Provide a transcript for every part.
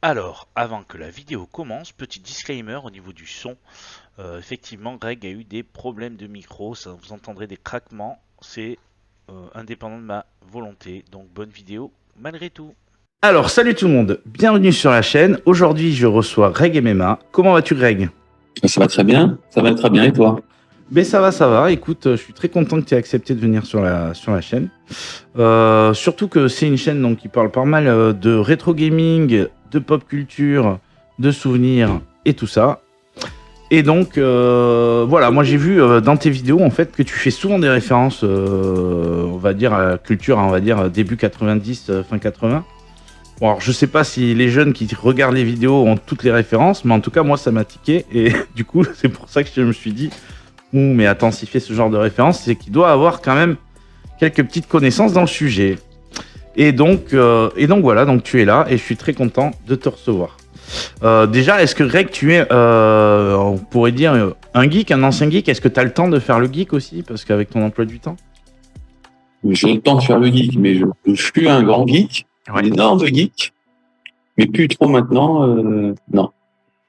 Alors, avant que la vidéo commence, petit disclaimer au niveau du son. Effectivement, Greg a eu des problèmes de micro, ça, vous entendrez des craquements, c'est indépendant de ma volonté. Donc bonne vidéo malgré tout. Alors, salut tout le monde, bienvenue sur la chaîne. Aujourd'hui, je reçois Greg MMA. Comment vas-tu, Greg? Ça va très bien, ça va très bien et toi? Ben ça va. Écoute, je suis très content que tu aies accepté de venir sur la chaîne. Surtout que c'est une chaîne donc, qui parle pas mal de rétro gaming, de pop culture, de souvenirs et tout ça. Et donc, voilà, moi j'ai vu dans tes vidéos en fait que tu fais souvent des références, on va dire, à la culture, on va dire, début 90, fin 80. Bon, alors, je sais pas si les jeunes qui regardent les vidéos ont toutes les références, mais en tout cas, moi, ça m'a tiqué. Et du coup, c'est pour ça que je me suis dit, ouh, mais attends, s'il fait ce genre de références, c'est qu'il doit avoir quand même quelques petites connaissances dans le sujet. Et donc voilà, donc tu es là et je suis très content de te recevoir. Déjà, est-ce que Greg, tu es, on pourrait dire, un geek, un ancien geek? Est-ce que tu as le temps de faire le geek aussi? Parce qu'avec ton emploi du temps. J'ai le temps de faire le geek, mais je suis un grand geek, Ouais. un énorme geek, mais plus trop maintenant, non.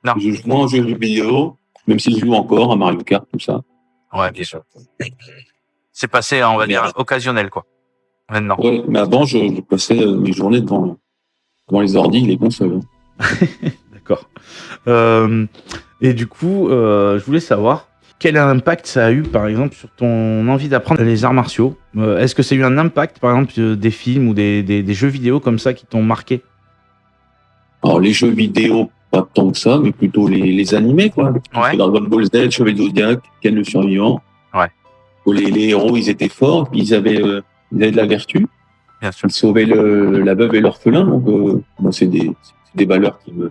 Non. Je joue moins aux jeux vidéo, même si je joue encore à Mario Kart, tout ça. Ouais, bien sûr. C'est passé, on va dire, occasionnel, quoi. Maintenant. Ouais, mais avant, je passais mes journées devant les ordi, les consoles. D'accord. Et du coup, je voulais savoir quel impact ça a eu, par exemple, sur ton envie d'apprendre les arts martiaux. Est-ce que ça a eu un impact, par exemple, des films ou des jeux vidéo comme ça qui t'ont marqué? Alors, les jeux vidéo, pas tant que ça, mais plutôt les animés, quoi. Ouais. Dragon Ball Z, Chevalier du Zodiac, Ken le Survivant. Ouais. Où les héros, ils étaient forts, puis ils avaient de la vertu. Bien sûr. Ils sauvaient la veuve et l'orphelin, donc bon, c'est des valeurs qui me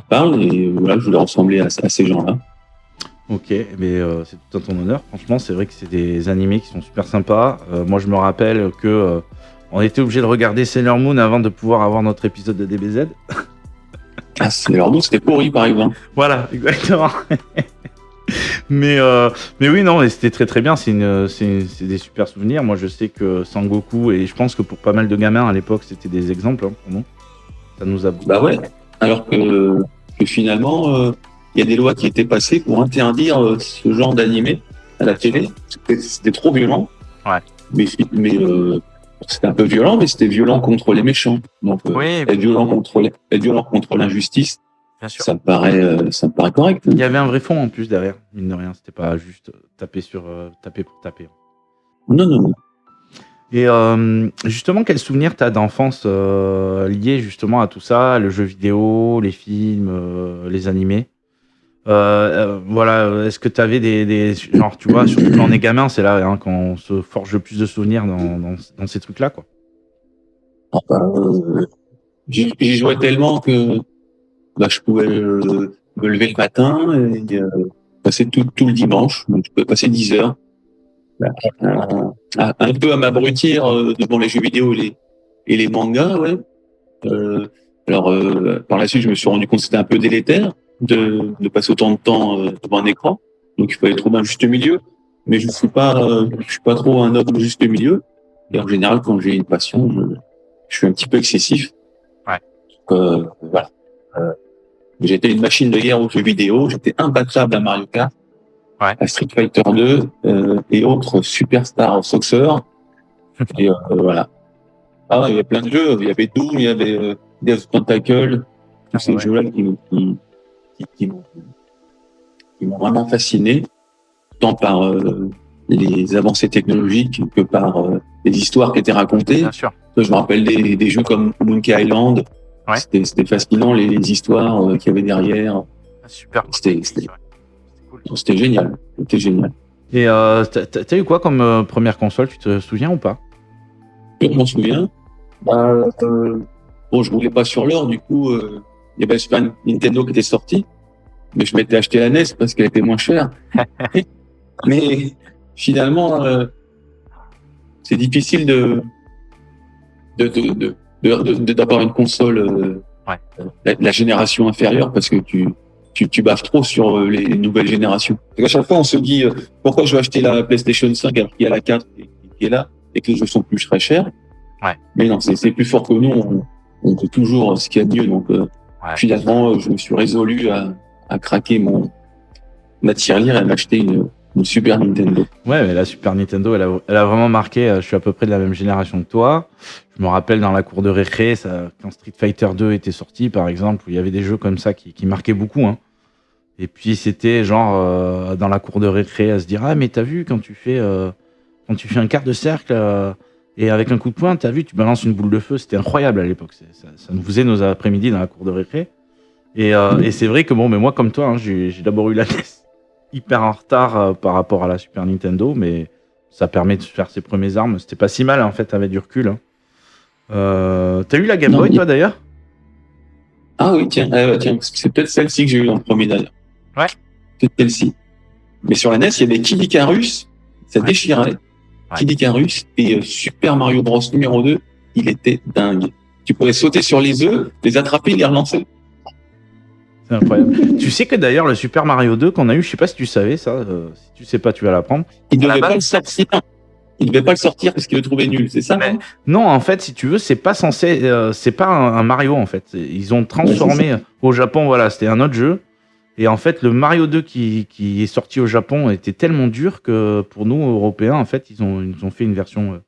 parlent, et voilà, je voulais ressembler à ces gens-là. Ok, mais c'est tout à ton honneur. Franchement, c'est vrai que c'est des animés qui sont super sympas. Moi, je me rappelle que on était obligé de regarder Sailor Moon avant de pouvoir avoir notre épisode de DBZ. Ah, Sailor Moon, c'était pourri, par exemple. Voilà, exactement. mais oui, non, et c'était très très bien. C'est des super souvenirs. Moi, je sais que Sangoku, et je pense que pour pas mal de gamins à l'époque, c'était des exemples pour nous. Ça nous a. Bah ouais. Alors que finalement, il y a des lois qui étaient passées pour interdire ce genre d'animé à la télé. C'était trop violent. Ouais. Mais c'était un peu violent, mais c'était violent contre les méchants. Donc, Oui. être violent contre l'injustice. Bien sûr. Ça me paraît correct. Il y avait un vrai fond en plus derrière, mine de rien. C'était pas juste taper pour taper. Non. Et justement, quel souvenir t'as d'enfance lié justement à tout ça, le jeu vidéo, les films, les animés? Voilà, est-ce que t'avais des genre, tu vois, surtout quand on est gamin, c'est là hein, qu'on se forge le plus de souvenirs dans ces trucs-là, quoi. J'y jouais tellement que je pouvais me lever le matin et passer tout le dimanche. Donc, je pouvais passer 10 heures un peu à m'abrutir devant les jeux vidéo et les mangas, ouais. Alors, par la suite, je me suis rendu compte que c'était un peu délétère de passer autant de temps devant un écran. Donc, il fallait trouver un juste milieu. Mais je suis pas trop un homme de juste milieu. Et en général, quand j'ai une passion, je suis un petit peu excessif. Ouais. Voilà. J'étais une machine de guerre aux jeux vidéo. J'étais imbattable à Mario Kart, ouais. À Street Fighter 2 et autres Superstar Soccer. Et voilà. Ah, il y avait plein de jeux. Il y avait Doom, il y avait Death of Tentacle. Tous ces jeux-là qui m'ont vraiment fasciné, tant par les avancées technologiques que par les histoires qui étaient racontées. Bien sûr. Je me rappelle des jeux comme Monkey Island. Ouais. C'était fascinant les histoires qu'il y avait derrière. Super. C'était génial. C'était génial. Et t'as eu quoi comme première console, tu te souviens ou pas? Je m'en souviens. Bon, je roulais pas sur l'or, du coup, il y avait Super Nintendo qui était sorti, mais je m'étais acheté la NES parce qu'elle était moins chère. Mais finalement, c'est difficile d'avoir une console la génération inférieure parce que tu baves trop sur les nouvelles générations. À chaque fois, on se dit pourquoi je vais acheter la PlayStation 5 alors qu'il y a la 4 qui est là et que les jeux sont plus très chers. Ouais. Mais non, c'est plus fort que nous. On veut toujours ce qu'il y a de mieux. Donc, Ouais. Finalement, je me suis résolu à craquer ma tirelire et à m'acheter une Super Nintendo. Ouais, mais la Super Nintendo, elle a vraiment marqué. Je suis à peu près de la même génération que toi. Je me rappelle dans la cour de récré, quand Street Fighter 2 était sorti, par exemple, où il y avait des jeux comme ça qui marquaient beaucoup. Hein. Et puis c'était genre dans la cour de récré à se dire ah mais t'as vu quand tu fais un quart de cercle et avec un coup de poing, t'as vu tu balances une boule de feu. C'était incroyable à l'époque. Ça nous faisait nos après-midi dans la cour de récré. Et c'est vrai que bon, mais moi comme toi, hein, j'ai d'abord eu la NES hyper en retard par rapport à la Super Nintendo, mais ça permet de faire ses premières armes. C'était pas si mal en fait avec du recul. Hein. T'as eu la Game Non, Boy toi d'ailleurs? Ah oui, tiens, tiens, c'est peut-être celle-ci que j'ai eue en premier d'ailleurs. Ouais. C'est celle-ci. Mais sur la NES, il y avait Kid Icarus, ça Ouais. déchirait. Ouais. Kid Icarus et Super Mario Bros numéro 2, il était dingue. Tu pouvais sauter sur les œufs, les attraper, les relancer. C'est incroyable. Tu sais que d'ailleurs le Super Mario 2 qu'on a eu, je sais pas si tu savais ça, si tu sais pas tu vas l'apprendre. Il À la devait pas base, le sortir. Il devait pas le sortir parce qu'il le trouvait nul, c'est ça? Mais- non Non, en fait, si tu veux, c'est pas censé, c'est pas un Mario en fait. Ils ont transformé au Japon, voilà, c'était un autre jeu. Et en fait, le Mario 2 qui est sorti au Japon était tellement dur que pour nous Européens, en fait, ils nous ont fait une version,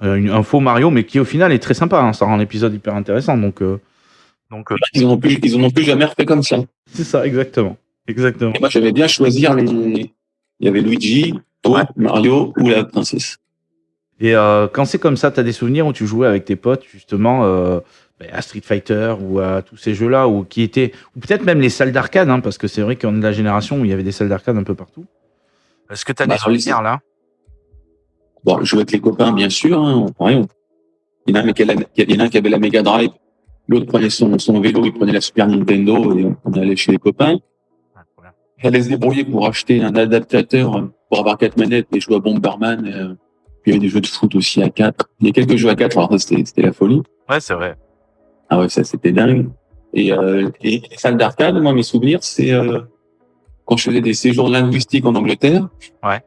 un faux Mario, mais qui au final est très sympa. Hein, ça rend l'épisode hyper intéressant. Donc, Ils en ont plus jamais refait comme ça. c'est ça, exactement. Exactement. Et moi, j'aimais bien choisir il y avait Luigi, Ouais. Mario ou la princesse. Et quand c'est comme ça, tu as des souvenirs où tu jouais avec tes potes, justement, à Street Fighter ou à tous ces jeux-là, ou peut-être même les salles d'arcade, hein, parce que c'est vrai qu'on est de la génération où il y avait des salles d'arcade un peu partout. Est-ce que tu as Bah, des souvenirs là? Bon, je jouais avec les copains, bien sûr. Hein, il y en a un qui avait la Mega Drive, l'autre prenait son vélo, il prenait la Super Nintendo et on allait chez les copains. Il fallait se débrouiller pour acheter un adaptateur pour avoir 4 manettes et jouer à Bomberman. Puis il y avait des jeux de foot aussi à 4. Il y a quelques jeux à 4, alors ça, c'était la folie. Ouais, c'est vrai. Ah ouais, ça c'était dingue. Et les salles d'arcade, moi mes souvenirs, c'est quand je faisais des séjours linguistiques en Angleterre. Ouais.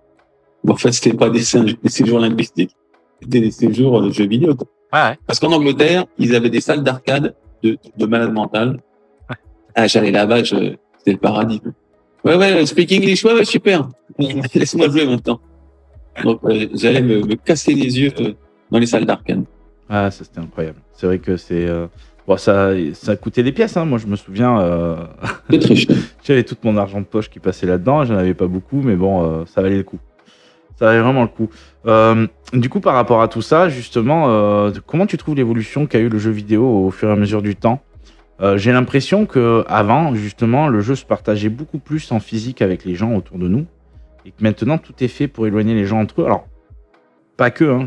Bon, en fait, c'était pas des séjours linguistiques, c'était des séjours de jeux vidéo. Quoi. Ouais. Parce qu'en Angleterre, ils avaient des salles d'arcade de malades mentales. Ouais. Ah, j'allais là-bas, c'était le paradis. Ouais, speak English, ouais, super. Laisse-moi jouer maintenant. Donc, j'allais me casser les yeux dans les salles d'arcade. Ah, ça c'était incroyable. C'est vrai que bon, ça coûtait des pièces. Hein. Moi, je me souviens, C'est très cher. j'avais tout mon argent de poche qui passait là-dedans. J'en avais pas beaucoup, mais bon, ça valait le coup. Ça valait vraiment le coup. Du coup, par rapport à tout ça, justement, comment tu trouves l'évolution qu'a eu le jeu vidéo au fur et à mesure du temps? J'ai l'impression que avant, justement, le jeu se partageait beaucoup plus en physique avec les gens autour de nous, et que maintenant tout est fait pour éloigner les gens entre eux. Alors, pas que, hein,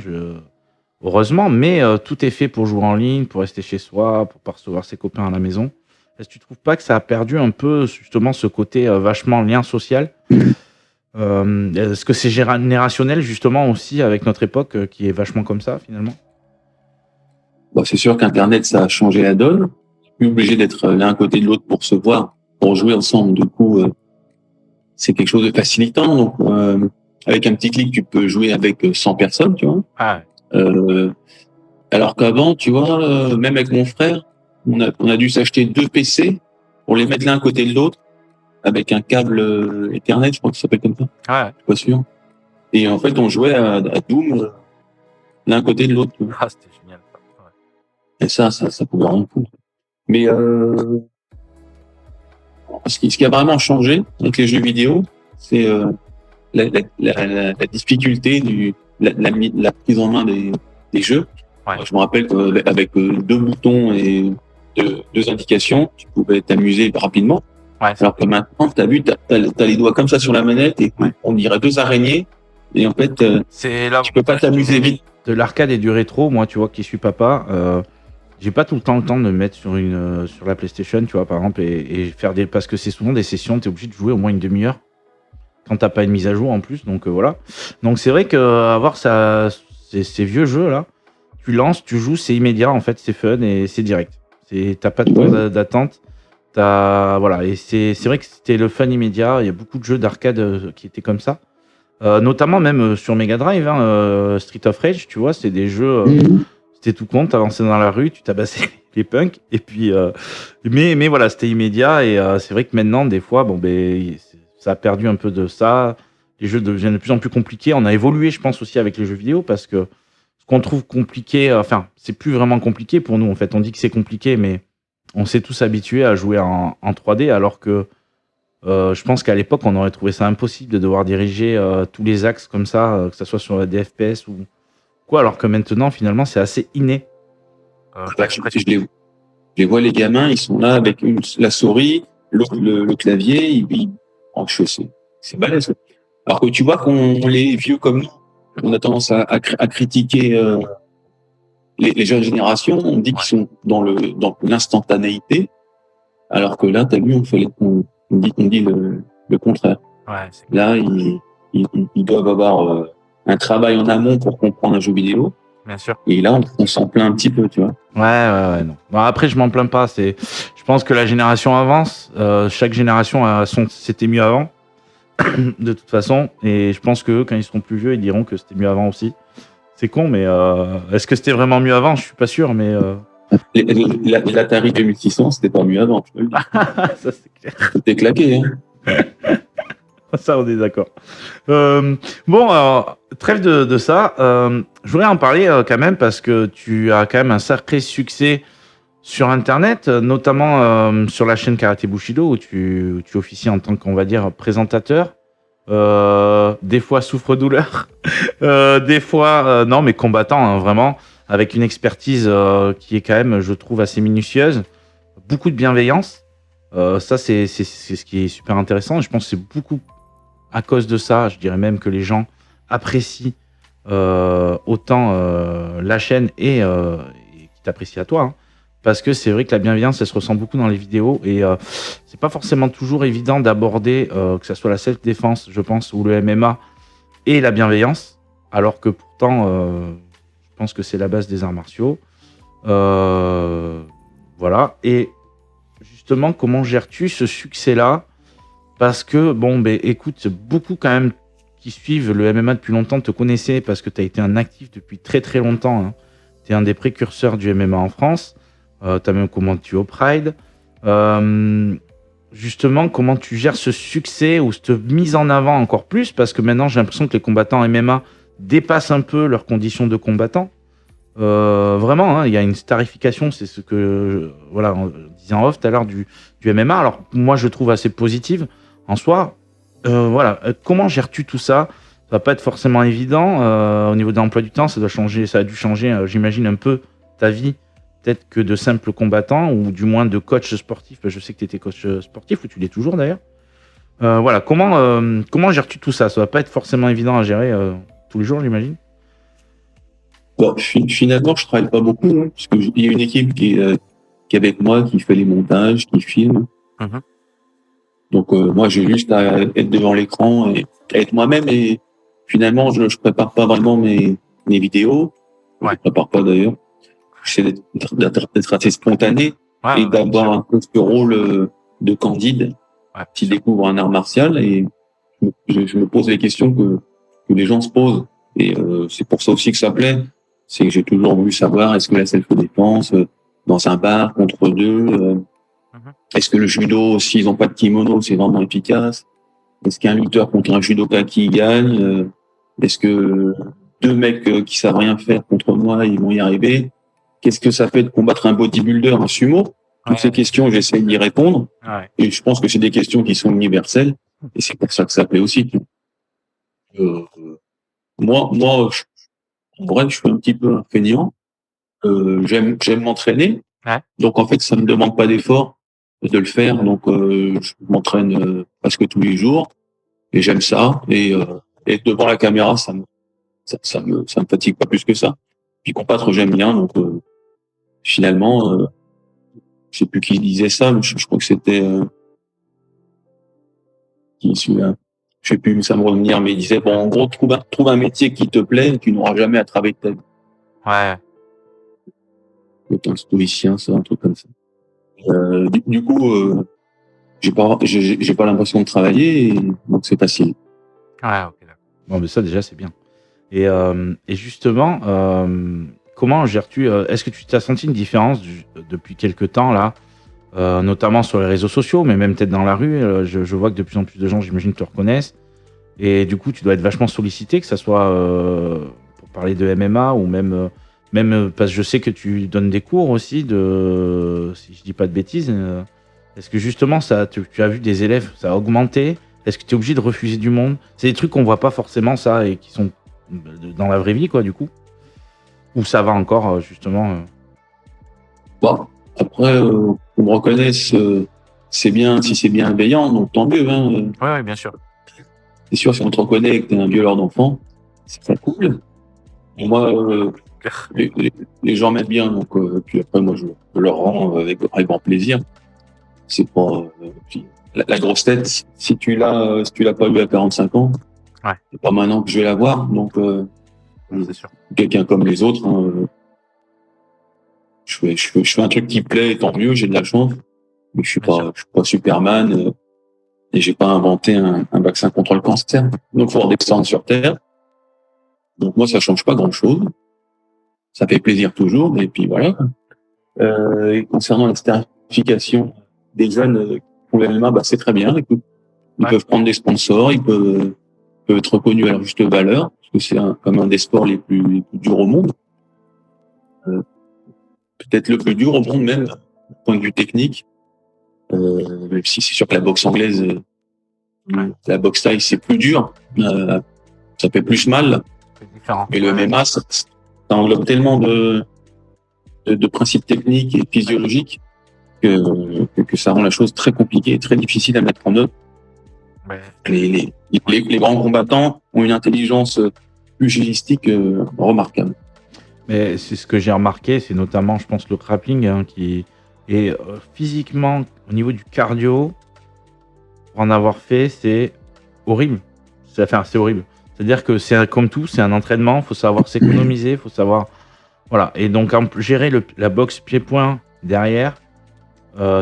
heureusement, mais tout est fait pour jouer en ligne, pour rester chez soi, pour pas recevoir ses copains à la maison. Est-ce que tu trouves pas que ça a perdu un peu justement ce côté vachement lien social? Est-ce que c'est générationnel justement aussi avec notre époque qui est vachement comme ça finalement? Bon, c'est sûr qu'Internet, ça a changé la donne. Plus obligé d'être l'un à côté de l'autre pour se voir, pour jouer ensemble. Du coup, c'est quelque chose de facilitant. Donc, avec un petit clic, tu peux jouer avec 100 personnes, tu vois. Ah, Alors qu'avant, tu vois, même avec mon frère, on a dû s'acheter 2 PC pour les mettre l'un à côté de l'autre avec un câble Ethernet, je crois que ça s'appelle comme ça. ouais. Je suis pas sûr. Et en fait, on jouait à Doom l'un à côté de l'autre. tu vois. Ah, c'était génial. Ouais. Et ça pouvait rendre fou. Mais ce qui a vraiment changé avec les jeux vidéo, c'est la difficulté la prise en main des jeux. Ouais. Je me rappelle qu'avec 2 boutons et 2 indications, tu pouvais t'amuser rapidement. Ouais, Alors que maintenant, t'as les doigts comme ça sur la manette et on dirait 2 araignées. Et en fait, c'est là. tu peux pas t'amuser vite. De l'arcade et du rétro, moi tu vois qui suis papa, j'ai pas tout le temps de me mettre sur la PlayStation, tu vois par exemple, et faire parce que c'est souvent des sessions, t'es obligé de jouer au moins une demi-heure quand t'as pas une mise à jour en plus, donc voilà. Donc c'est vrai que avoir ces vieux jeux là, tu lances, tu joues, c'est immédiat en fait, c'est fun et c'est direct. T'as pas de temps d'attente. Voilà, et c'est vrai que c'était le fun immédiat. Il y a beaucoup de jeux d'arcade qui étaient comme ça. Notamment même sur Mega Drive, hein, Street of Rage, tu vois, c'est des jeux. t'étais tout con, t'avançais dans la rue, tu tabassais les punks, et puis, mais voilà, c'était immédiat, et c'est vrai que maintenant, des fois, ça a perdu un peu de ça. Les jeux deviennent de plus en plus compliqués. On a évolué, je pense, aussi avec les jeux vidéo, parce que ce qu'on trouve compliqué, enfin, c'est plus vraiment compliqué pour nous, en fait. On dit que c'est compliqué, mais on s'est tous habitués à jouer en 3D, alors que je pense qu'à l'époque, on aurait trouvé ça impossible de devoir diriger tous les axes comme ça, que ce soit sur des FPS ou quoi, alors que maintenant, finalement, c'est assez inné. Je les vois, les gamins, ils sont là avec la souris, le clavier, oh, c'est balèze. Alors que tu vois qu'on les vieux comme nous, on a tendance à critiquer les jeunes générations, on dit qu'ils sont dans l'instantanéité, alors que là, t'as vu, on dit le contraire. Ouais, là, ils doivent avoir un travail en amont pour comprendre un jeu vidéo. Bien sûr. Et là, on s'en plaint un petit peu, tu vois. Ouais, non. Bon, après, je m'en plains pas. Je pense que la génération avance. Chaque génération c'était mieux avant, de toute façon. Et je pense que eux, quand ils seront plus vieux, ils diront que c'était mieux avant aussi. C'est con, mais est-ce que c'était vraiment mieux avant? Je suis pas sûr, mais. L'Atari 2600, c'était pas mieux avant. Ça, c'est clair. C'était claqué, hein. Ça, on est d'accord. Bon, alors, trêve de ça. Je voudrais en parler quand même, parce que tu as quand même un sacré succès sur Internet, notamment sur la chaîne Karaté Bushido, où tu officies en tant qu'on va dire présentateur. Des fois souffre-douleur, des fois non, mais combattant, hein, vraiment, avec une expertise qui est quand même, je trouve, assez minutieuse, beaucoup de bienveillance. Ça, c'est ce qui est super intéressant. Et je pense que c'est beaucoup à cause de ça, je dirais même que les gens apprécient autant la chaîne et qui t'apprécient à toi, hein. Parce que c'est vrai que la bienveillance, elle se ressent beaucoup dans les vidéos, et c'est pas forcément toujours évident d'aborder, que ce soit la self-défense, je pense, ou le MMA, et la bienveillance, alors que pourtant, je pense que c'est la base des arts martiaux. Voilà. Et justement, comment gères-tu ce succès-là? Parce que, écoute, beaucoup quand même qui suivent le MMA depuis longtemps te connaissaient, parce que tu as été un actif depuis très très longtemps, hein. Tu es un des précurseurs du MMA en France. Tu as même commenté au Pride. Justement, comment tu gères ce succès ou cette mise en avant encore plus? Parce que maintenant, j'ai l'impression que les combattants MMA dépassent un peu leurs conditions de combattants. Vraiment, hein, il y a une starification, c'est ce que on disait en off tout à l'heure du MMA. Alors, moi, je trouve assez positive en soi. Comment gères-tu tout ça? Ça va pas être forcément évident. Au niveau de l'emploi du temps, ça a dû changer, j'imagine, un peu ta vie, peut-être que de simple combattant, ou du moins de coach sportif. Je sais que tu étais coach sportif, ou tu l'es toujours d'ailleurs. Comment gères-tu tout ça? Ça va pas être forcément évident à gérer tous les jours, j'imagine. Bon, finalement, je travaille pas beaucoup, hein, parce que il y a une équipe qui est avec moi, qui fait les montages, qui filme. Mhm. Donc moi, j'ai juste à être devant l'écran et être moi-même. Et finalement, je prépare pas vraiment mes vidéos. Ouais. Je prépare pas d'ailleurs. J'essaie d'être assez spontané et d'avoir un peu ce rôle de Candide qui découvre un art martial. Et je me pose les questions que les gens se posent. Et c'est pour ça aussi que ça plaît. C'est que j'ai toujours voulu savoir, est-ce que la self-défense dans un bar contre deux, est-ce que le judo, s'ils n'ont pas de kimono, c'est vraiment efficace? Est-ce qu'un lutteur contre un judoka qui gagne? Est-ce que deux mecs qui savent rien faire contre moi, ils vont y arriver? Qu'est-ce que ça fait de combattre un bodybuilder, un sumo? Toutes ces questions, j'essaie d'y répondre. Ouais. Et je pense que c'est des questions qui sont universelles. Et c'est pour ça que ça plaît aussi. Moi, en vrai, je suis un petit peu un feignant. J'aime m'entraîner. Ouais. Donc, en fait, ça me demande pas d'effort de le faire. Donc, je m'entraîne presque tous les jours. Et j'aime ça. Et devant la caméra, ça me fatigue pas plus que ça. Puis combattre, j'aime bien. Donc, finalement, je sais plus qui disait ça, mais je crois que c'était qui celui-là. Je sais plus, mais ça me revenir, mais il disait bon, en gros, trouve un métier qui te plaît, et tu n'auras jamais à travailler de ta vie. Ouais. C'est un stoïcien, ça, un truc comme ça. Du coup, j'ai pas l'impression de travailler, et donc c'est facile. Ouais, ok, d'accord. Bon, mais ça, déjà, c'est bien. Et justement, comment gères-tu est-ce que tu t'as senti une différence depuis quelque temps là, notamment sur les réseaux sociaux, mais même peut-être dans la rue, je vois que de plus en plus de gens, j'imagine, te reconnaissent. Et du coup, tu dois être vachement sollicité, que ça soit pour parler de MMA ou même parce que je sais que tu donnes des cours aussi si je dis pas de bêtises. Est-ce que justement, tu as vu des élèves, ça a augmenté? Est-ce que tu es obligé de refuser du monde? C'est des trucs qu'on voit pas forcément, ça, et qui sont dans la vraie vie, quoi, du coup. Ou ça va encore, justement. Bon, après, qu'on me reconnaisse, c'est bien, si c'est bienveillant, donc tant mieux. Hein. Ouais, bien sûr. C'est sûr, si on te reconnaît que t'es un violeur d'enfants, c'est très cool. Et moi, les gens m'aiment bien, donc puis après, moi, je leur rends avec grand plaisir. C'est pas puis la grosse tête, si tu l'as pas eu à 45 ans, Ouais. c'est pas maintenant que je vais l'avoir. Donc, C'est sûr. quelqu'un comme les autres, hein, je fais un truc qui plaît, tant mieux, j'ai de la chance. Mais je suis pas Superman et j'ai pas inventé un vaccin contre le cancer. Donc, faut redescendre sur Terre. Donc, moi, ça change pas grand-chose. Ça fait plaisir toujours, et puis voilà. Et concernant la starification des jeunes qui font le MMA, c'est très bien. Écoute, ils peuvent prendre des sponsors, ils peuvent être reconnus à leur juste valeur, parce que c'est comme un des sports les plus durs au monde. Peut-être le plus dur au monde même, du point de vue technique. Même si c'est sûr que la boxe anglaise, la boxe thaï, c'est plus dur. Ça fait plus mal. C'est différent. Et le MMA, ça englobe tellement de principes techniques et physiologiques que ça rend la chose très compliquée et très difficile à mettre en œuvre. Ouais. Les grands combattants ont une intelligence pugilistique remarquable. Mais c'est ce que j'ai remarqué, c'est notamment, je pense, le grappling, hein, qui est physiquement, au niveau du cardio, pour en avoir fait, c'est horrible. C'est horrible. C'est-à-dire que c'est comme tout, c'est un entraînement, il faut savoir s'économiser, il faut savoir... Voilà. Et donc, gérer la boxe pied-point derrière,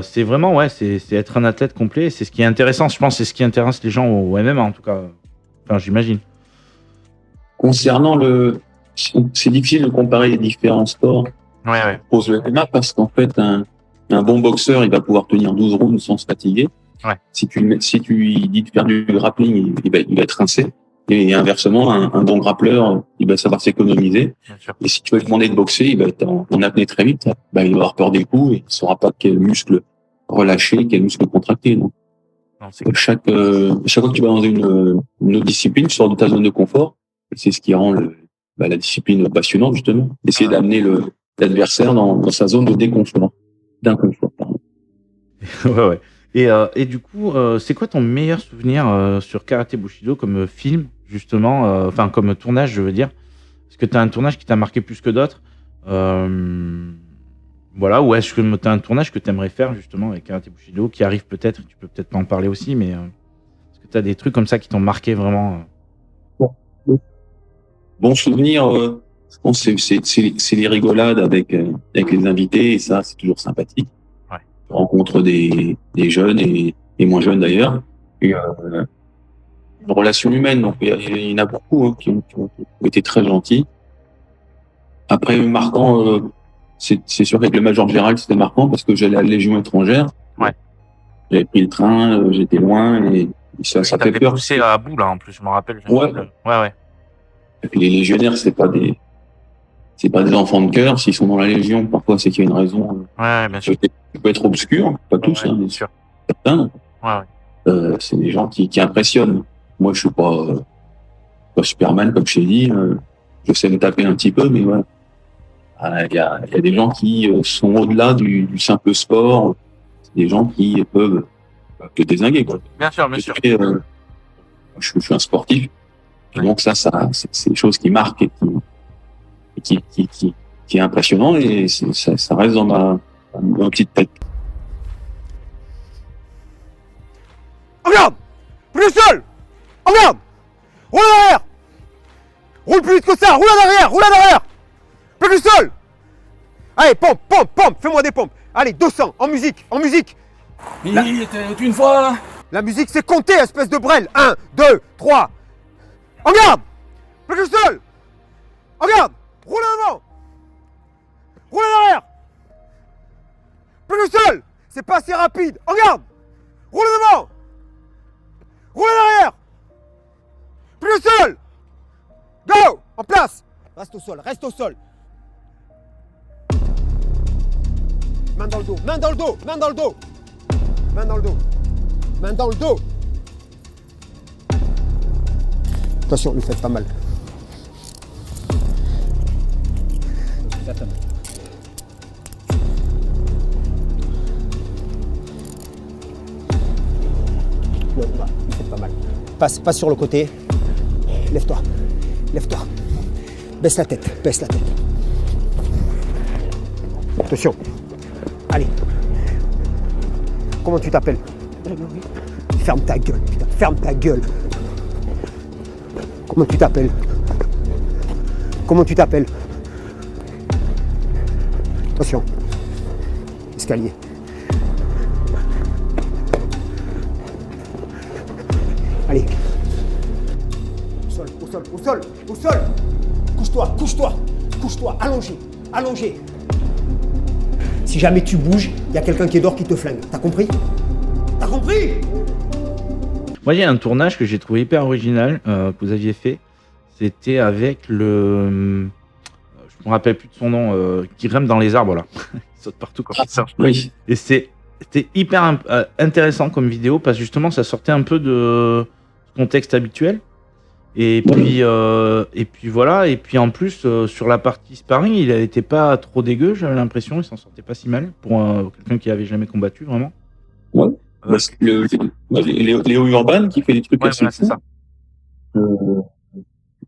c'est vraiment, c'est être un athlète complet. C'est ce qui est intéressant, je pense, c'est ce qui intéresse les gens au MMA, en tout cas. Enfin, j'imagine. Concernant c'est difficile de comparer les différents sports. Pose le MMA parce qu'en fait, un bon boxeur, il va pouvoir tenir 12 rounds sans se fatiguer. Ouais. Si tu lui dis de faire du grappling, il va être rincé. Et inversement, un bon grappleur, il va savoir s'économiser. Et si tu vas lui demander de boxer, il va être en apnée très vite. Il va avoir peur des coups et il ne saura pas quel muscle relâcher, quel muscle contracter. Donc, chaque fois que tu vas dans une autre discipline, tu sors de ta zone de confort. C'est ce qui rend la discipline passionnante, justement. Essayer d'amener l'adversaire dans sa zone de d'inconfort. Ouais. Et du coup, c'est quoi ton meilleur souvenir sur Karate Bushido comme film, justement, enfin comme tournage, je veux dire? Est-ce que tu as un tournage qui t'a marqué plus que d'autres? Voilà, ou est-ce que tu as un tournage que tu aimerais faire, justement, avec Karate Bushido, qui arrive peut-être, tu peux peut-être pas en parler aussi, mais est-ce que tu as des trucs comme ça qui t'ont marqué vraiment? Bon souvenir, je pense que c'est les rigolades avec les invités, et ça, c'est toujours sympathique. Ouais. Je rencontre des jeunes et moins jeunes d'ailleurs. Et une relation humaine, donc il y en a beaucoup qui ont été très gentils. Après, marquant, c'est sûr qu'avec le Major Gérald, c'était marquant parce que j'allais à la Légion étrangère. Ouais. J'avais pris le train, j'étais loin et ça fait peur. Poussé à bout là en plus, je me rappelle. Ouais. Et puis les légionnaires, c'est pas des enfants de cœur. S'ils sont dans la Légion, parfois c'est qu'il y a une raison. Ouais, bien sûr. Qui peut être obscure, pas tous, bien sûr. Certains. Ouais. C'est des gens qui impressionnent. Moi, je suis pas Superman comme je t'ai dit. Je sais me taper un petit peu, mais voilà. Il y a des gens qui sont au-delà du simple sport. C'est des gens qui peuvent te dézinguer, quoi. Bien sûr. Je suis un sportif. Et donc ça, c'est des choses qui marquent et qui est impressionnant et ça reste dans ma petite tête. En garde! Plus le sol! En garde! Roule en arrière! Roule plus vite que ça! Roule en arrière! Roule en arrière! Plus le sol! Allez, pompe! Fais-moi des pompes! Allez, 200! En musique! Il était une fois. La musique, c'est compter, espèce de brêle! 1, 2, 3! En garde! Plus le sol! En garde! Roule en avant! Roule en arrière. Plus le sol. C'est pas assez rapide. En garde. Roule devant. Roule en arrière. Plus le sol. Go. En place. Reste au sol, reste au sol. Main dans le dos, main dans le dos, main dans le dos. Main dans le dos. Main dans le dos. Attention, lui faites pas mal. Non, bah, lui faites pas mal. Passe sur le côté. Lève-toi. Lève-toi. Baisse la tête, baisse la tête. Attention. Allez. Comment tu t'appelles? Ferme ta gueule, putain. Ferme ta gueule. Comment tu t'appelles? Comment tu t'appelles? Attention. Escalier. Allez. Au sol, au sol, au sol, au sol. Couche-toi, couche-toi, couche-toi, allongé, allongé. Si jamais tu bouges, il y a quelqu'un qui est dehors qui te flingue. T'as compris? T'as compris? Moi, il y a un tournage que j'ai trouvé hyper original que vous aviez fait. C'était avec le. Je me rappelle plus de son nom, qui grimpe dans les arbres là. Il saute partout comme ça. Oui. Et c'était hyper intéressant comme vidéo parce que justement, ça sortait un peu de contexte habituel. Et puis voilà. Et puis en plus, sur la partie sparring, il était pas trop dégueu, j'avais l'impression. Il s'en sortait pas si mal pour quelqu'un qui avait jamais combattu vraiment. Ouais. Léo Urban qui fait des trucs assez voilà, c'est fous. ça.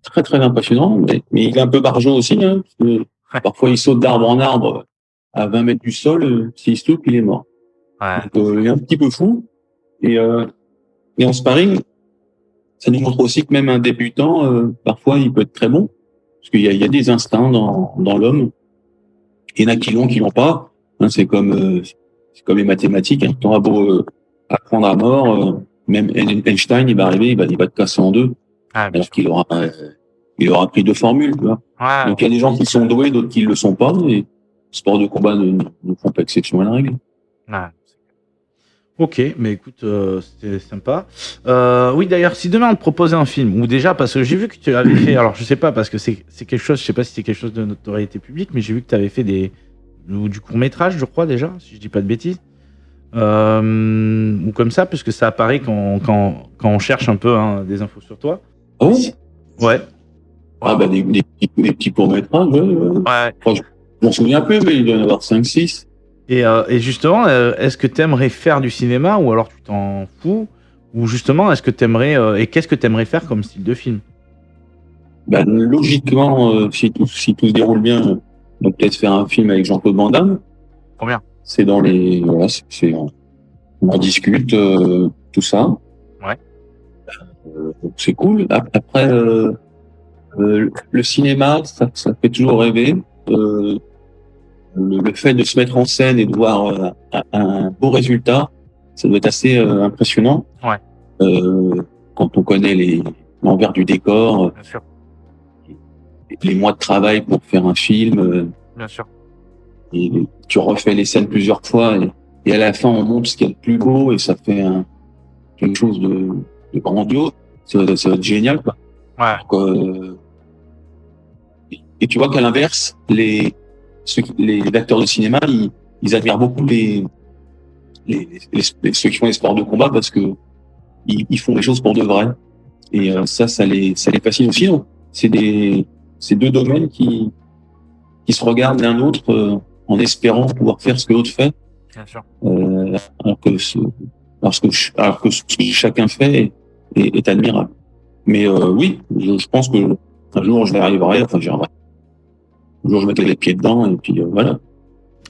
Très très impressionnant, mais il est un peu barjot aussi. Hein, parce que parfois il saute d'arbre en arbre à 20 mètres du sol. S'il se loupe, il est mort. Ouais. Donc, il est un petit peu fou. Et en sparring, ça nous montre aussi que même un débutant, parfois, il peut être très bon. Parce qu'il y a des instincts dans l'homme. Il y en a qui l'ont pas. Hein, c'est comme les mathématiques. Hein. T'auras beau apprendre à mort, même Einstein, il va arriver, il va te casser en deux. Ah, bien Alors qu'il aura pris deux formules, tu vois. Ouais. Donc il y a des gens qui sont doués, d'autres qui le sont pas. Et le sport de combat ne font pas exception à la règle. Ouais. Ok, mais écoute, c'était sympa. Oui, d'ailleurs, si demain on te proposait un film, ou déjà, parce que j'ai vu que tu avais fait, alors je sais pas, parce que c'est quelque chose, je sais pas si c'est quelque chose de notoriété publique, mais j'ai vu que tu avais fait du court-métrage, je crois, déjà, si je dis pas de bêtises. Ou comme ça, puisque ça apparaît quand on cherche un peu des infos sur toi. Oh Ouais. Ah bah des petits courts-métrages, ouais. Ouais. Enfin, je m'en souviens plus, mais il doit y en avoir 5-6. Et justement, est-ce que tu aimerais faire du cinéma, ou alors tu t'en fous, ou justement, est-ce que tu aimerais, et qu'est-ce que tu aimerais faire comme style de film? Bah, logiquement, si tout se déroule bien, on peut peut-être faire un film avec Jean-Claude Van Damme. Combien? C'est dans les, voilà, on en discute, tout ça. Ouais. Donc c'est cool. Après, le cinéma, ça fait toujours rêver. Le fait de se mettre en scène et de voir un beau résultat, ça doit être assez impressionnant. Ouais. Quand on connaît l'envers du décor, Bien sûr. les mois de travail pour faire un film, Bien sûr. et tu refais les scènes plusieurs fois, et à la fin on montre ce qu'il y a de plus beau et ça fait quelque chose de grandiose. Ça va être génial, quoi. Ouais. Donc, et tu vois qu'à l'inverse, les acteurs de cinéma, ils admirent beaucoup ceux qui font les sports de combat parce que ils font les choses pour de vrai. Et ça les fascine aussi. Donc, c'est deux domaines qui se regardent l'un l'autre en espérant pouvoir faire ce que l'autre fait. Bien sûr. Alors que ce que chacun fait est admirable. Mais oui, je pense que un jour je arriverai. Enfin, un jour je mettrai les pieds dedans et puis voilà.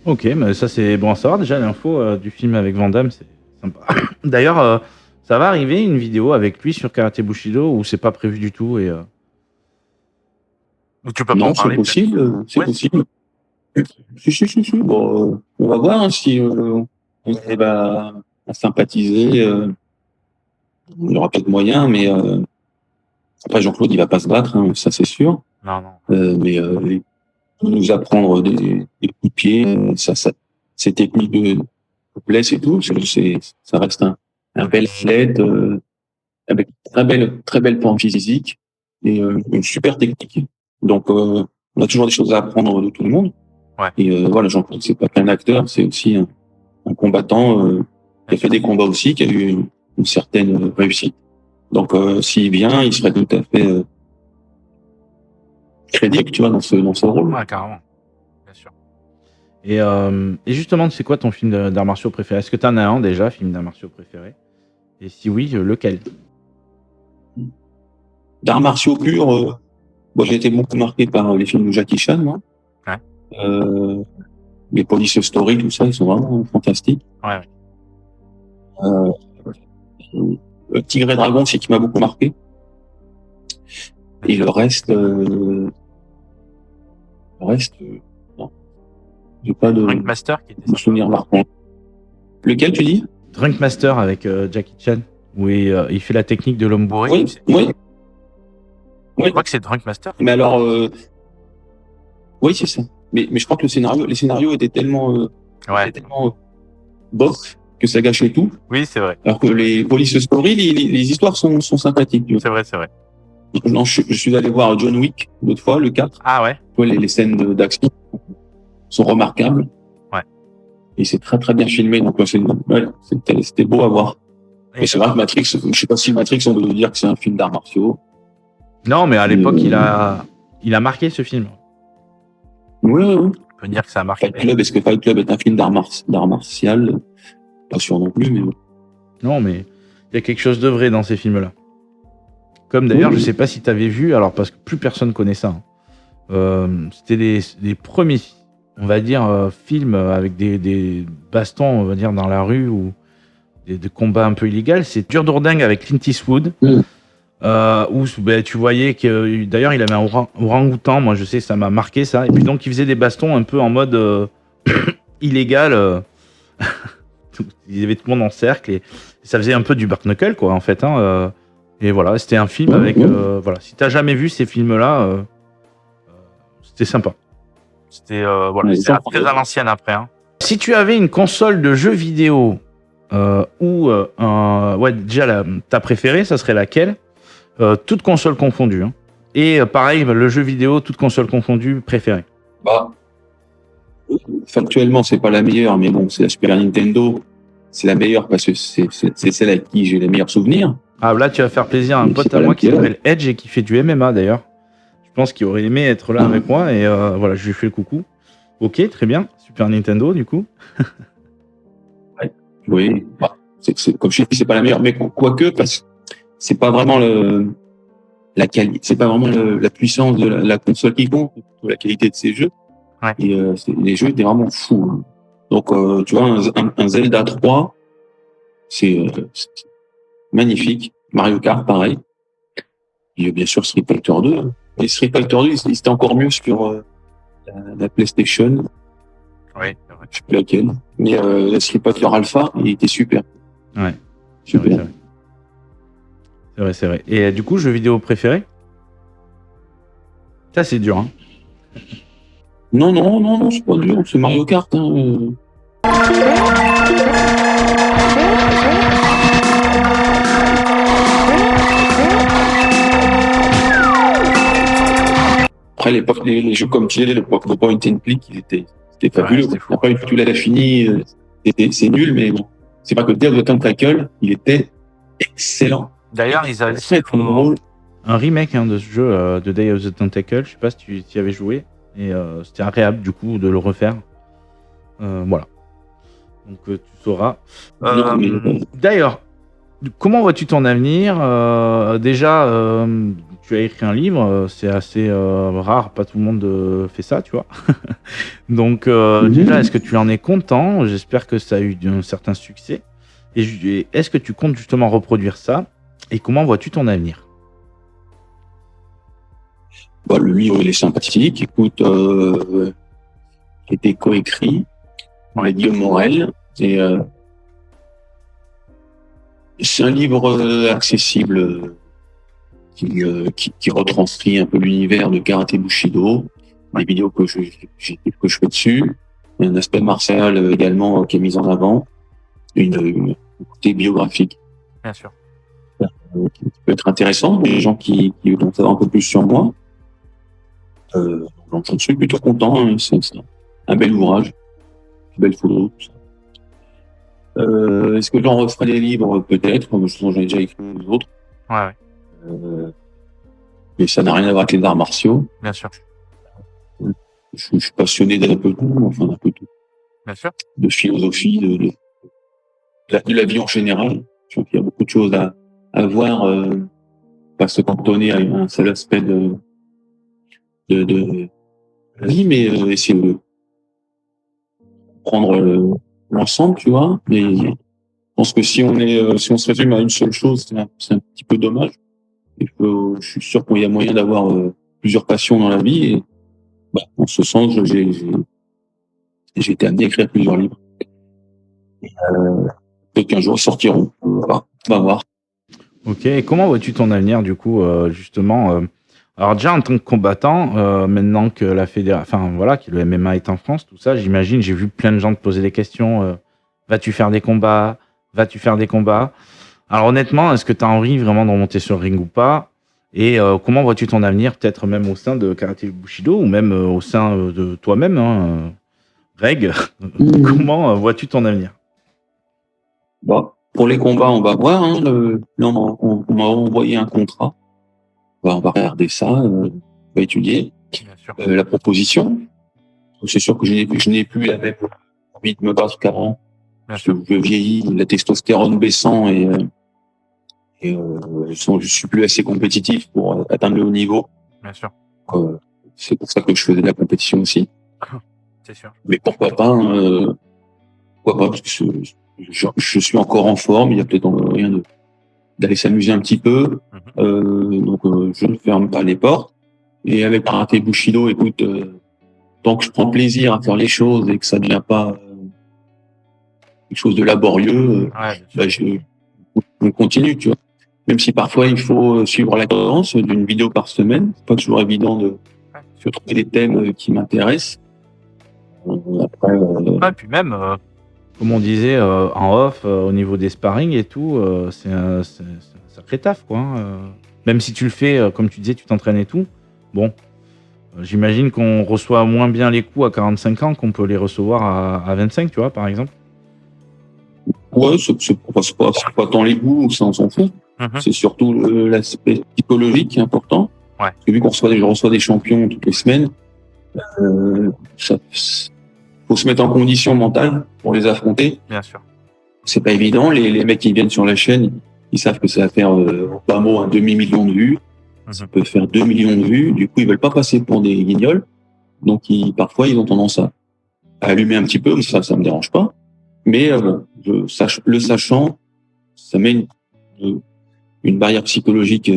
Ok, mais ça c'est bon à savoir déjà l'info du film avec Van Damme, c'est sympa. D'ailleurs, ça va arriver une vidéo avec lui sur Karate Bushido ou c'est pas prévu du tout et Ou tu peux pas Non, en parler. c'est possible. C'est Ouais. possible. Si. Bon, on va voir hein, si on arrive à sympathiser. Il y aura peut-être moyen, mais après Jean-Claude, il va pas se battre, hein, ça c'est sûr. Non. Mais nous apprendre des coups de pied, ces techniques de souplesse et tout. Ça reste un bel athlète avec très belle forme physique et une super technique. Donc, on a toujours des choses à apprendre de tout le monde. Ouais. Et voilà, Jean-Claude, c'est pas qu'un acteur, c'est aussi un combattant qui a fait des combats aussi, qui a eu une certaine réussite. Donc, s'il vient, il serait tout à fait crédible, tu vois, dans ce rôle. Ouais, carrément. Bien sûr. Et justement, c'est quoi ton film d'arts martiaux préféré? Est-ce que tu en as un déjà, film d'arts martiaux préféré? Et si oui, lequel? D'arts martiaux purs, bon, j'ai été beaucoup marqué par les films de Jackie Chan, moi. Ouais. Les Police Story, tout ça, ils sont vraiment fantastiques. Ouais. Tigre et Dragon, c'est qui m'a beaucoup marqué. Et le reste, non. J'ai pas de Drunk Master qui était souvenir marquant. Lequel tu dis? Drunk Master avec Jackie Chan, où il fait la technique de l'homme bourré. Oui, oui. Je crois que c'est Drunk Master. Mais alors, oui, c'est ça. Mais je crois que les scénarios étaient tellement, bof que ça gâchait tout. Oui, c'est vrai. Alors que les Police Story, les histoires sont sympathiques. Tu vois. C'est vrai. Non, je suis allé voir John Wick l'autre fois, le 4. Ah ouais. Tu vois, les scènes d'action sont remarquables. Ouais. Et c'est très très bien filmé. Donc c'était beau à voir. Et c'est vrai que Matrix, je sais pas si Matrix, on peut dire que c'est un film d'arts martiaux. Non, mais à l'époque, il a marqué ce film. Oui. On peut dire que ça a marqué. Fight Club, est-ce que Fight Club est un film d'art martial? Pas sûr non plus, mais bon. Non, mais il y a quelque chose de vrai dans ces films-là. Comme d'ailleurs, je sais pas si tu avais vu, alors parce que plus personne connaît ça. C'était les premiers, on va dire, films avec des bastons, on va dire, dans la rue ou des combats un peu illégaux. C'est Dur Dourdingue avec Clint Eastwood. Où tu voyais que d'ailleurs il avait un orang-outan, moi je sais, ça m'a marqué ça, et puis donc il faisait des bastons un peu en mode illégal, il y avait tout le monde en cercle et ça faisait un peu du Burt Knuckle quoi en fait, hein, et voilà, c'était un film avec voilà, si t'as jamais vu ces films là, c'était sympa. C'était très à l'ancienne après, hein. Si tu avais une console de jeux vidéo ou déjà ta préférée, ça serait laquelle? Toutes consoles confondues. Hein. Et pareil, le jeu vidéo, toutes consoles confondues, préférées. Bah, factuellement, c'est pas la meilleure, mais bon, c'est la Super Nintendo. C'est la meilleure parce que c'est celle avec qui j'ai les meilleurs souvenirs. Ah, là, tu vas faire plaisir à un pote à moi qui s'appelle Edge et qui fait du MMA d'ailleurs. Je pense qu'il aurait aimé être là avec moi et voilà, je lui fais le coucou. Ok, très bien. Super Nintendo, du coup. Oui, bah, comme je dis, c'est pas la meilleure, mais quoique, parce que c'est pas vraiment la qualité, c'est pas vraiment la puissance de la console qui compte, la qualité de ces jeux. Ouais. Et les jeux étaient vraiment fous. Hein. Donc, tu vois, un Zelda 3, c'est magnifique. Mario Kart, pareil. Et bien sûr, Street Fighter 2. Hein. Et Street Fighter 2, c'était encore mieux sur la PlayStation. Oui, je sais plus laquelle. Mais la Street Fighter Alpha, il était super. Ouais, super. C'est vrai. Et du coup, jeu vidéo préféré? Ça, c'est dur, hein. Non, c'est pas dur, c'est Mario Kart. Hein. Après, l'époque, les jeux comme tu disais, le point and click, c'était fabuleux. Ouais, après, une fois que tu l'as fini, c'est nul, mais bon. C'est pas que Day of the Tentacle, il était excellent. D'ailleurs, ils avaient très drôle. Un remake de ce jeu de Day of the Tentacle, je sais pas si tu y avais joué, et c'était agréable du coup de le refaire. Voilà. Donc tu sauras. D'ailleurs, comment vois-tu ton avenir? Déjà, tu as écrit un livre, c'est assez rare, pas tout le monde fait ça, tu vois. Donc déjà, est-ce que tu en es content? J'espère que ça a eu un certain succès. Et est-ce que tu comptes justement reproduire ça? Et comment vois-tu ton avenir? Bah, le livre, il est sympathique. Écoute, il était coécrit par Guillaume Morel. Et c'est un livre accessible qui retranscrit un peu l'univers de Karaté Bushido. les vidéos que je fais dessus. Il y a un aspect martial également qui est mis en avant, une côté biographique Bien sûr. qui peut être intéressant pour les gens qui veulent en savoir un peu plus sur moi. Donc j'en suis plutôt content, hein. C'est un bel ouvrage, une belle photo, tout ça. Est-ce que j'en referai des livres? Peut-être, j'en ai déjà écrit d'autres. Ouais. Mais ça n'a rien à voir avec les arts martiaux. Bien sûr. Je suis passionné d'un peu tout, enfin d'un peu tout. Bien sûr. De philosophie, de la vie en général. Je trouve qu'il y a beaucoup de choses à voir, pas se cantonner à un seul aspect de la vie, mais essayer de prendre l'ensemble, tu vois. Mais je pense que si on se résume à une seule chose, c'est un petit peu dommage. Je suis sûr qu'il y a moyen d'avoir plusieurs passions dans la vie. Et en ce sens, j'ai été amené à écrire plusieurs livres. Peut-être qu'un jour ils sortiront. On va voir. Ok, et comment vois-tu ton avenir du coup, justement alors déjà en tant que combattant, maintenant que la que le MMA est en France, tout ça, j'imagine, j'ai vu plein de gens te poser des questions. Vas-tu faire des combats? Vas-tu faire des combats? Alors honnêtement, est-ce que tu as envie vraiment de remonter sur le ring ou pas? Et comment vois-tu ton avenir, peut-être même au sein de Karaté Bushido ou même au sein de toi-même, hein, Greg? Comment vois-tu ton avenir? Pour les combats, on va voir. Hein, là, on m'a envoyé un contrat. On va regarder ça, on va étudier Bien sûr. la proposition. C'est sûr que je n'ai plus la même envie de me battre qu'avant. Bien Parce sûr. que je vieillis, la testostérone baissant et je suis plus assez compétitif pour atteindre le haut niveau. Bien sûr. C'est pour ça que je faisais de la compétition aussi. C'est sûr. Mais pourquoi pas, parce que je suis encore en forme, il y a peut-être rien d'aller s'amuser un petit peu. Donc je ne ferme pas les portes. Et avec Karaté Bushido, écoute, tant que je prends plaisir à faire les choses et que ça ne devient pas quelque chose de laborieux, Ouais, bien sûr. on continue, tu vois. Même si parfois il faut suivre la cadence d'une vidéo par semaine, c'est pas toujours évident de trouver des thèmes qui m'intéressent. Après, Ouais, puis même, Comme on disait en off, au niveau des sparring et tout, c'est un sacré taf, quoi. Hein. Même si tu le fais, comme tu disais, tu t'entraînes et tout. Bon, j'imagine qu'on reçoit moins bien les coups à 45 ans qu'on peut les recevoir à 25, tu vois, par exemple. ouais, c'est pas tant les goûts, ça on s'en fout. C'est surtout l'aspect psychologique qui est important. Ouais. Parce que vu je reçois des champions toutes les semaines, faut se mettre en condition mentale pour les affronter. Bien sûr. C'est pas évident. Les mecs qui viennent sur la chaîne, ils savent que ça va faire au bas mot un demi-million de vues. Ça peut faire 2 millions de vues. Du coup, ils veulent pas passer pour des guignols. Donc, parfois, ils ont tendance à allumer un petit peu. Ça me dérange pas. Mais le sachant, ça met une barrière psychologique,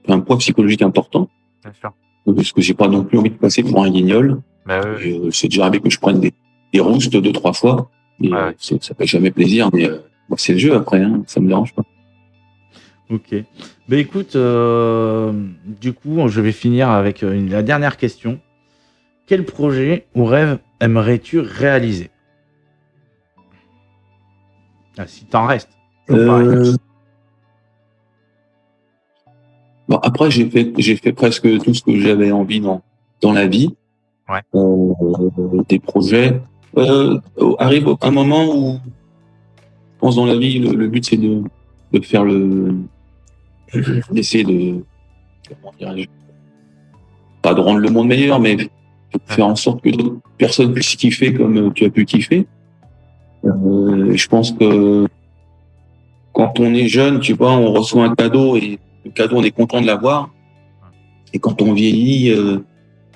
un poids psychologique important. Bien sûr. Parce que j'ai pas non plus envie de passer pour un guignol. Bah, oui. C'est déjà arrivé que je prenne des roustes 2-3 fois. Et ça fait jamais plaisir, mais c'est le jeu après, hein, ça me dérange pas. Ok. Ben écoute, du coup, je vais finir avec la dernière question. Quel projet ou rêve aimerais-tu réaliser? Si t'en restes. Après, j'ai fait presque tout ce que j'avais envie dans la vie. Ouais. Des projets. Arrive un moment où, je pense dans la vie, le but c'est de faire d'essayer de, comment dirais-je, pas de rendre le monde meilleur, mais de faire en sorte que d'autres personnes puissent kiffer comme tu as pu kiffer. Je pense que quand on est jeune, tu vois, on reçoit un cadeau et le cadeau, on est content de l'avoir. Et quand on vieillit,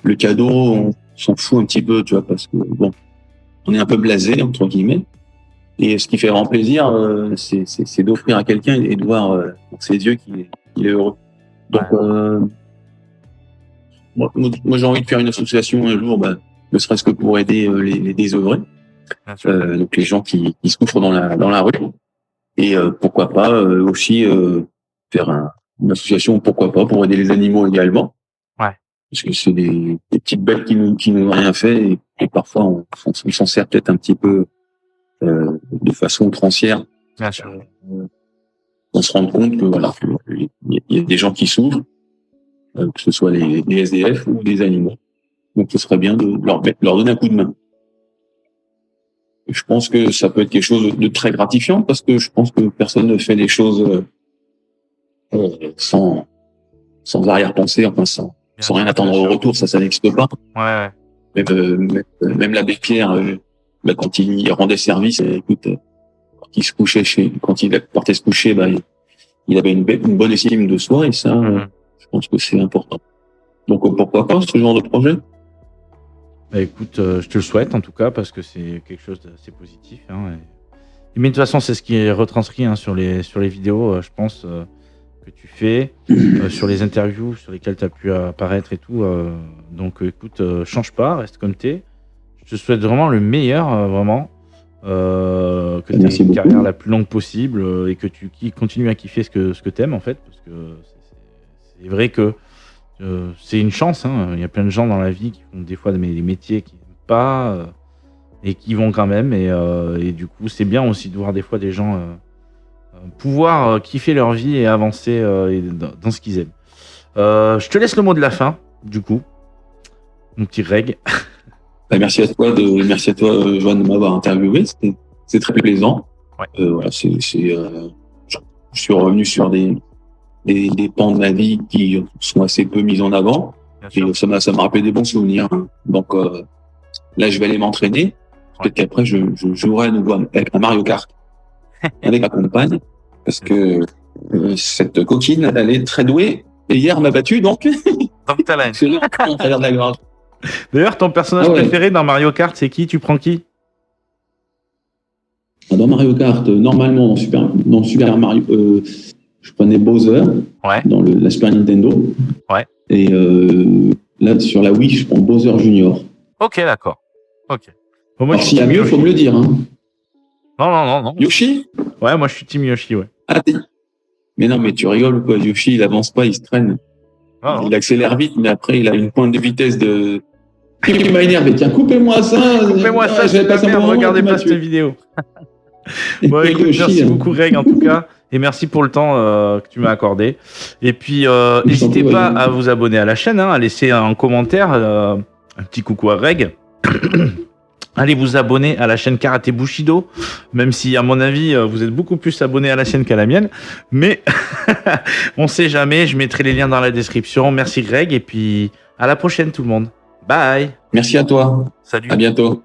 le cadeau, on s'en fout un petit peu, tu vois, parce que bon, on est un peu blasé entre guillemets. Et ce qui fait vraiment plaisir, c'est d'offrir à quelqu'un et de voir dans ses yeux qu'il est heureux. Donc, moi, j'ai envie de faire une association un jour, ne serait-ce que pour aider les désœuvrés, donc les gens qui souffrent dans la rue. Et pourquoi pas aussi faire une association, pourquoi pas, pour aider les animaux également. Ouais. parce que c'est des petites bêtes qui nous ont rien fait et parfois on s'en sert peut-être un petit peu de façon outrancière. Bien sûr. On se rend compte que voilà, il y a des gens qui souffrent, que ce soit les SDF ou les animaux. Donc ce serait bien de leur donner un coup de main. Et je pense que ça peut être quelque chose de très gratifiant parce que je pense que personne ne fait les choses sans arrière-pensée, enfin sans rien attendre au retour, ça n'existe pas. Ouais. Même l'abbé Pierre, quand il rendait service, écoute, quand il partait se coucher, il avait une bonne estime de soi et ça, je pense que c'est important. Donc pourquoi pas ce genre de projet? Bah, écoute, je te le souhaite en tout cas parce que c'est quelque chose d'assez positif. Hein, mais de toute façon, c'est ce qui est retranscrit sur les vidéos, je pense, que tu fais, sur les interviews sur lesquelles tu as pu apparaître et tout. Donc écoute, change pas, reste comme t'es. Je te souhaite vraiment le meilleur, vraiment. Que tu aies une carrière la plus longue possible et que tu continues à kiffer ce que tu aimes en fait. Parce que c'est vrai que c'est une chance. Hein. Il y a plein de gens dans la vie qui font des fois des métiers qu'ils n'aiment pas et qui vont quand même. Et du coup, c'est bien aussi de voir des fois des gens pouvoir kiffer leur vie et avancer dans ce qu'ils aiment. Je te laisse le mot de la fin, du coup, mon petit Greg. Merci à toi, Joanne, de m'avoir interviewé. C'est très plaisant. Ouais. Voilà, je suis revenu sur des pans de ma vie qui sont assez peu mis en avant. Et ça m'a rappelé des bons souvenirs. Hein. Donc là, je vais aller m'entraîner. Peut-être qu'après, je jouerai à nouveau avec un Mario Kart avec ma compagne, parce que cette coquine, elle est très douée. Et hier, elle m'a battu, donc t'as la haine. c'est là en travers de la gorge. D'ailleurs, ton personnage préféré dans Mario Kart, c'est qui? Tu prends qui? Dans Mario Kart, normalement, dans Super Mario, je prenais Bowser dans la Super Nintendo. Ouais. Et là, sur la Wii, je prends Bowser Junior. Ok, d'accord. Ok. Bon, moi, S'il y a mieux, il faut me le dire. Hein. Non. Yoshi? Ouais, moi je suis Team Yoshi, ouais. Ah, mais non, mais tu rigoles ou quoi? Yoshi, il avance pas, il se traîne. Non. Il accélère vite, mais après, il a une pointe de vitesse de... Il m'a énervé. Tiens, coupez-moi ça. Coupez-moi ça, c'est pas merde, regardez pas cette vidéo. Bon, écoute, merci beaucoup Greg en tout cas, et merci pour le temps que tu m'as accordé. Et puis n'hésitez pas à vous abonner à la chaîne, à laisser un commentaire, un petit coucou à Greg. Allez vous abonner à la chaîne Karaté Bushido, même si à mon avis vous êtes beaucoup plus abonnés à la chaîne qu'à la mienne, mais on sait jamais, je mettrai les liens dans la description. Merci Greg, et puis à la prochaine tout le monde. Bye. Merci à toi. Salut. À bientôt.